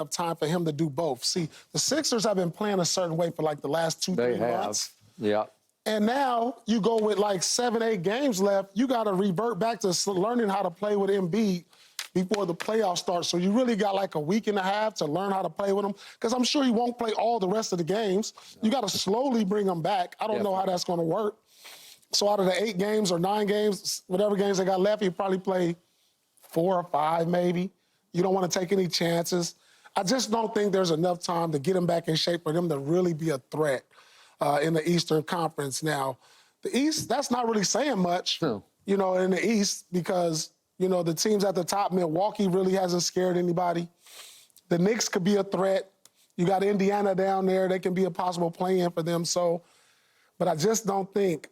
of time for him to do both. See, the Sixers have been playing a certain way for like the last 2-3 months. Yeah. And now you go with like 7-8 games left, you got to revert back to learning how to play with Embiid before the playoffs start. So you really got like a week and a half to learn how to play with him, because I'm sure he won't play all the rest of the games. You got to slowly bring him back. I don't know how that's going to work. So out of the 8 games or 9 games, whatever games they got left, he'll probably play 4 or 5 maybe. You don't want to take any chances. I just don't think there's enough time to get him back in shape for him to really be a threat in the Eastern Conference. Now, the East, that's not really saying much, you know, in the East, because, you know, the teams at the top, Milwaukee really hasn't scared anybody. The Knicks could be a threat. You got Indiana down there. They can be a possible play-in for them. So, but I just don't think,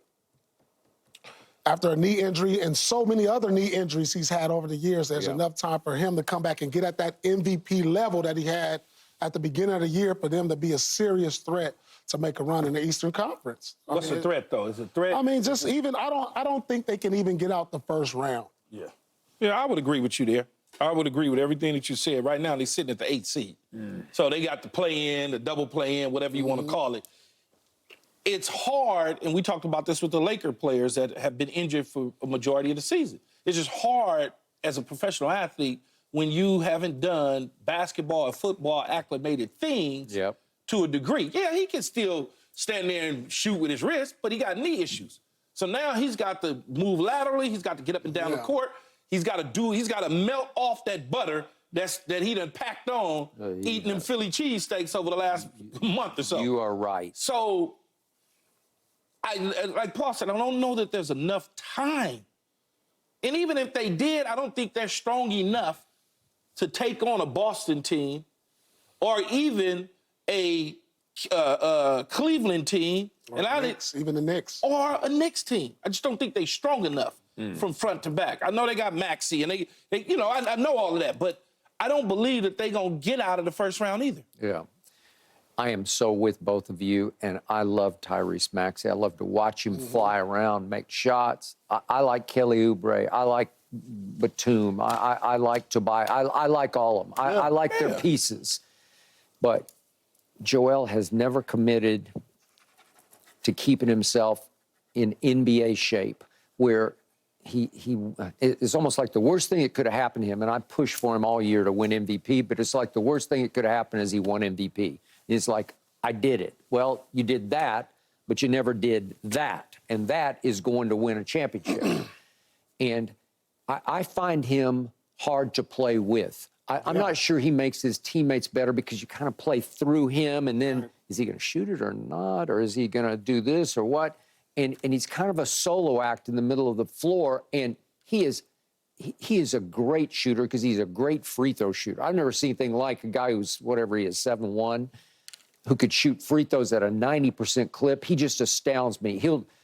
after a knee injury and so many other knee injuries he's had over the years, there's enough time for him to come back and get at that MVP level that he had at the beginning of the year for them to be a serious threat to make a run in the Eastern Conference. What's the threat, though? Is it a threat? I mean, just even, I don't think they can even get out the first round. Yeah, I would agree with you there. I would agree with everything that you said. Right now, they're sitting at the 8th seed. So they got the play-in, the double play-in, whatever you want to call it. It's hard, and we talked about this with the Laker players that have been injured for a majority of the season. It's just hard as a professional athlete when you haven't done basketball or football acclimated things to a degree. Yeah, he can still stand there and shoot with his wrist, but he got knee issues. So now he's got to move laterally. He's got to get up and down the court. He's got to melt off that butter that he done packed on eating them Philly cheesesteaks over the last month or so. You are right. So, like Paul said, I don't know that there's enough time. And even if they did, I don't think they're strong enough to take on a Boston team or even a Cleveland team. Or even the Knicks. Or a Knicks team. I just don't think they're strong enough from front to back. I know they got Maxey, and they you know, I know all of that, but I don't believe that they're going to get out of the first round either. Yeah. I am so with both of you, and I love Tyrese Maxey. I love to watch him fly around, make shots. I like Kelly Oubre. I like Batum. I like Tobias. I like all of them. I like their pieces. But Joel has never committed to keeping himself in NBA shape, where it's almost like the worst thing that could have happened to him, and I pushed for him all year to win MVP, but it's like the worst thing that could have happened is he won MVP. It's like, I did it. Well, you did that, but you never did that. And that is going to win a championship. And I find him hard to play with. I'm not sure he makes his teammates better, because you kind of play through him, and then is he going to shoot it or not? Or is he going to do this or what? And he's kind of a solo act in the middle of the floor. And he is a great shooter, because he's a great free throw shooter. I've never seen anything like a guy who's, whatever he is, 7'1", who could shoot free throws at a 90% clip. He just astounds me.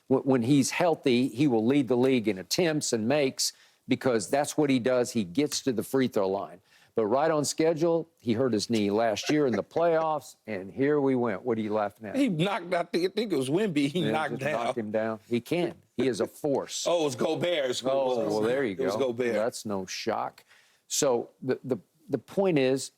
When he's healthy, he will lead the league in attempts and makes, because that's what he does. He gets to the free throw line. But right on schedule, he hurt his knee last year in the playoffs, and here we went. What are you laughing at? He knocked out, I think it was Wemby, he knocked down. Knocked him down. He can. He is a force. Oh, it was Gobert. Oh, well, there you go. It was Gobert. That's no shock. So the point is,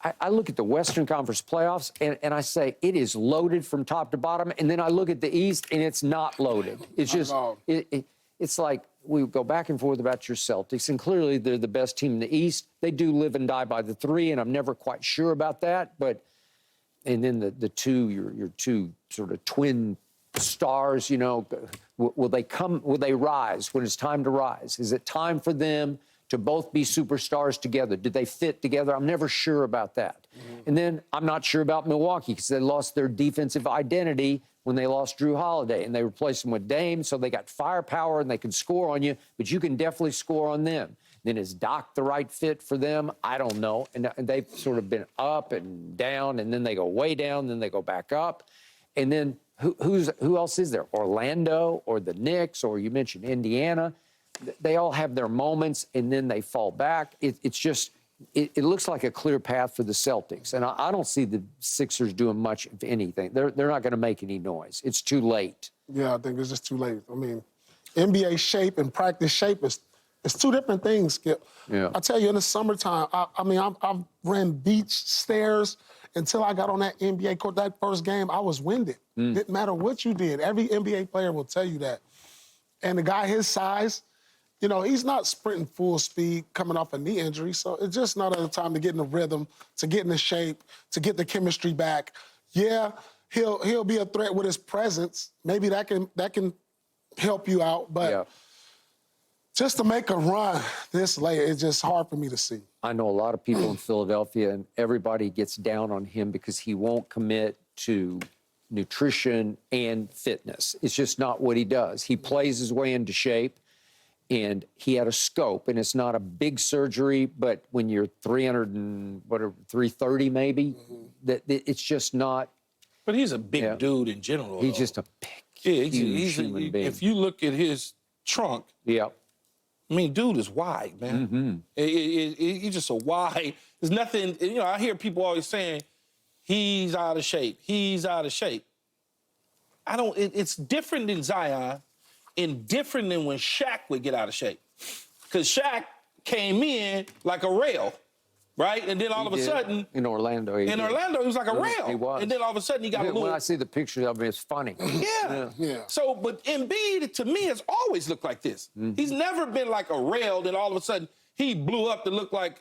I look at the Western Conference playoffs, and I say it is loaded from top to bottom, and then I look at the East, and it's not loaded. It's just, it's like we go back and forth about your Celtics, and clearly they're the best team in the East. They do live and die by the 3, and I'm never quite sure about that. But, and then the two, your two sort of twin stars, you know, will they rise when it's time to rise? Is it time for them to both be superstars together? Did they fit together? I'm never sure about that. And then I'm not sure about Milwaukee, because they lost their defensive identity when they lost Drew Holiday, and they replaced him with Dame, so they got firepower and they can score on you, but you can definitely score on them. Then is Doc the right fit for them? I don't know. And they've sort of been up and down, and then they go way down, then they go back up. And then who else is there? Orlando or the Knicks, or you mentioned Indiana. They all have their moments, and then they fall back. It's just, it looks like a clear path for the Celtics. And I don't see the Sixers doing much, if anything. They're not going to make any noise. It's too late. Yeah, I think it's just too late. I mean, NBA shape and practice shape is It's two different things, Skip. Yeah. I tell you, in the summertime, I've ran beach stairs until I got on that NBA court. That first game, I was winded. Didn't matter what you did. Every NBA player will tell you that. And the guy his size, you know, he's not sprinting full speed coming off a knee injury. So it's just not the time to get in the rhythm, to get in the shape, to get the chemistry back. Yeah, he'll be a threat with his presence. Maybe that can help you out, but. Yeah. Just to make a run this late, it's just hard for me to see. I know a lot of people in Philadelphia, and everybody gets down on him because he won't commit to nutrition and fitness. It's just not what he does. He plays his way into shape, and he had a scope, and it's not a big surgery, but when you're 330 maybe, that it's just not. But he's a big dude in general. He's though. just a big, he's human being. If you look at his trunk, Yeah. I mean, dude is wide, man. He's just a wide. There's nothing. You know, I hear people always saying he's out of shape. He's out of shape. I don't. It's different than Zion, and different than when Shaq would get out of shape, because Shaq came in like a rail, right? And then all of a sudden, in Orlando, he was like a rail. He was. And then all of a sudden, he got a little. When I see the pictures of him, it's funny. Yeah. So, but Embiid, to me, has always looked like this. He's never been like a rail, then all of a sudden, he blew up to look like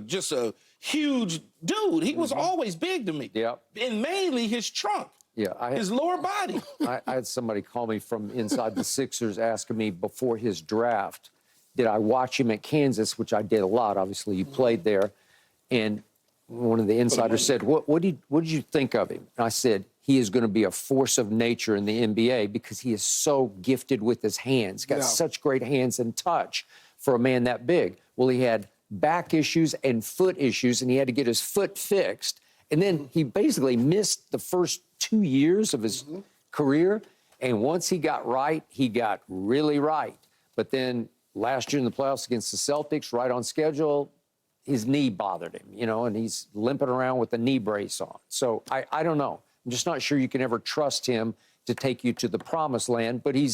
just a huge dude. He was always big to me. Yeah. And mainly his trunk. Yeah. His lower body. I had somebody call me from inside the Sixers asking me before his draft, did I watch him at Kansas, which I did a lot. Obviously, you played there. And one of the insiders said, what did you think of him? And I said, he is going to be a force of nature in the NBA because he is so gifted with his hands. Got such great hands and touch for a man that big. Well, he had back issues and foot issues, and he had to get his foot fixed. And then he basically missed the first 2 years of his career. And once he got right, he got really right. But then last year in the playoffs against the Celtics, right on schedule, his knee bothered him, you know, and he's limping around with a knee brace on. So I don't know. I'm just not sure you can ever trust him to take you to the promised land, but he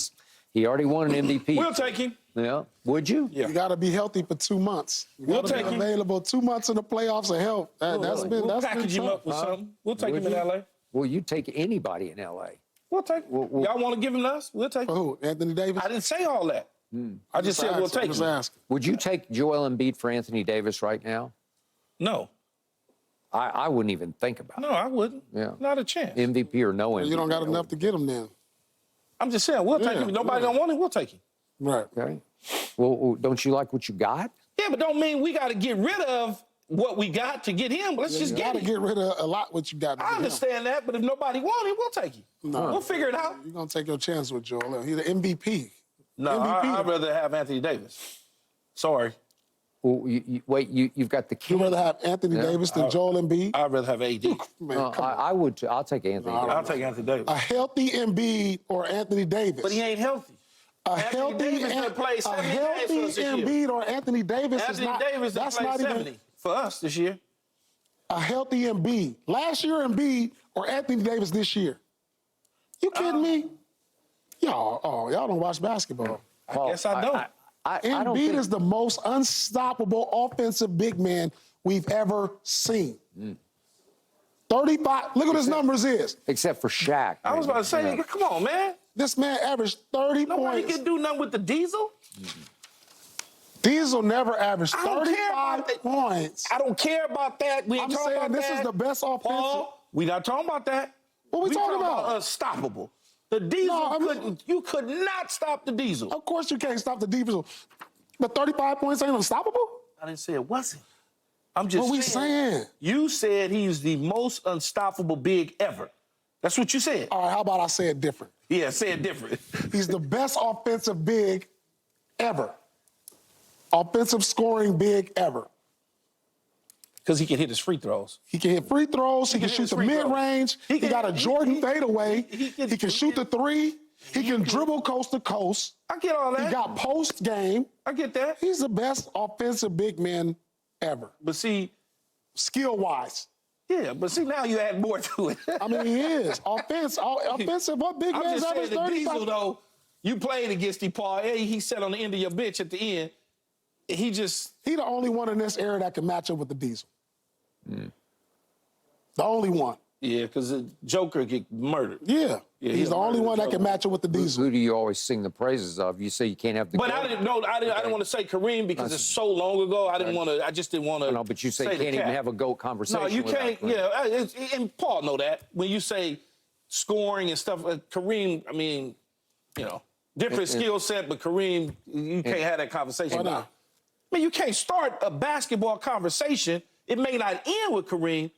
already won an MVP. We'll take him. Yeah. Would you? Yeah. You got to be healthy for 2 months. We'll take him. Available 2 months in the playoffs of health. We'll package him up with something. We'll take him in L.A. Well, you take anybody in L.A. We'll take him. Y'all want to give him to us? We'll take him. Who? Anthony Davis? I didn't say all that. I just said we'll take him. Asking. Would you take Joel Embiid for Anthony Davis right now? No. I wouldn't even think about No, I wouldn't. Yeah. Not a chance. it. MVP or no MVP. You don't got enough to get him then. I'm just saying, we'll take him. If nobody don't want him, we'll take him. Right. Okay. Well, don't you like what you got? Yeah, but don't mean we got to get rid of what we got to get him. Let's just You get got to him. get rid of a lot what you got to I get him. understand that, but if nobody want him, we'll take him. No. We'll figure it out. You're going to take your chance with Joel. He's the MVP. No, MVP. I'd rather have Anthony Davis. Sorry. Well, you've got the key. You'd rather have Anthony Davis than Joel Embiid? I'd rather have AD. Man, come on. I would too. I'll take Anthony. Davis. I'll take Anthony Davis. A healthy Embiid or Anthony Davis? But he ain't healthy. a Anthony healthy, Davis done played a 70 healthy games for us this year. Embiid or Anthony Davis Anthony is not. Davis done That's played not 70 even for us this year. a healthy Embiid. Last year Embiid or Anthony Davis this year. You kidding me? Y'all don't watch basketball. I guess I don't. I don't Embiid think, is the most unstoppable offensive big man we've ever seen. 35. Look what his numbers is. except for Shaq. I was about to say, come on, man. This man averaged 30 Nobody points. can do nothing with the Diesel. Diesel never averaged I don't care 35 about that. points. I don't care about that. We ain't I'm talking saying about this that. is the best offensive. Paul, we not talking about that. What we talking about? Unstoppable. The Diesel No, I mean- you could not stop the Diesel. Of course you can't stop the Diesel. But 35 points ain't unstoppable? I didn't say it wasn't. I'm just What we saying? You said he's the most unstoppable big ever. That's what you said. All right, how about I say it different? Yeah, say it different. He's the best offensive big ever. Offensive scoring big ever. Because he can hit his free throws. He can hit free throws. He can hit shoot his the free throws. mid-range. He got a Jordan fadeaway. he He can shoot the three. He can dribble coast to coast. I get all that. He got post game. I get that. He's the best offensive big man ever, But see, skill-wise. yeah, but see, now you add more to it. I mean, he is. Offensive, what big I'm man's just saying average the 35? Diesel, though, you played against him, Paul. Hey, he sat on the end of your bench at the end. he just. He the only one in this era that can match up with the Diesel. The only one. Yeah, because the Joker get murdered. Yeah. He's the only one that can match up with the Diesel. Who do you always sing the praises of? You say you can't have the. But GOAT. I didn't know. I didn't want to say Kareem because it's so long ago. I didn't want to. I just didn't want to. No, but you say you can't even have a GOAT conversation. No, you without can't. Kareem. Yeah, and Paul know that when you say scoring and stuff. Kareem, I mean, different skill set, but Kareem, you can't have that conversation. Why not? I mean, you can't start a basketball conversation. It may not end with Kareem,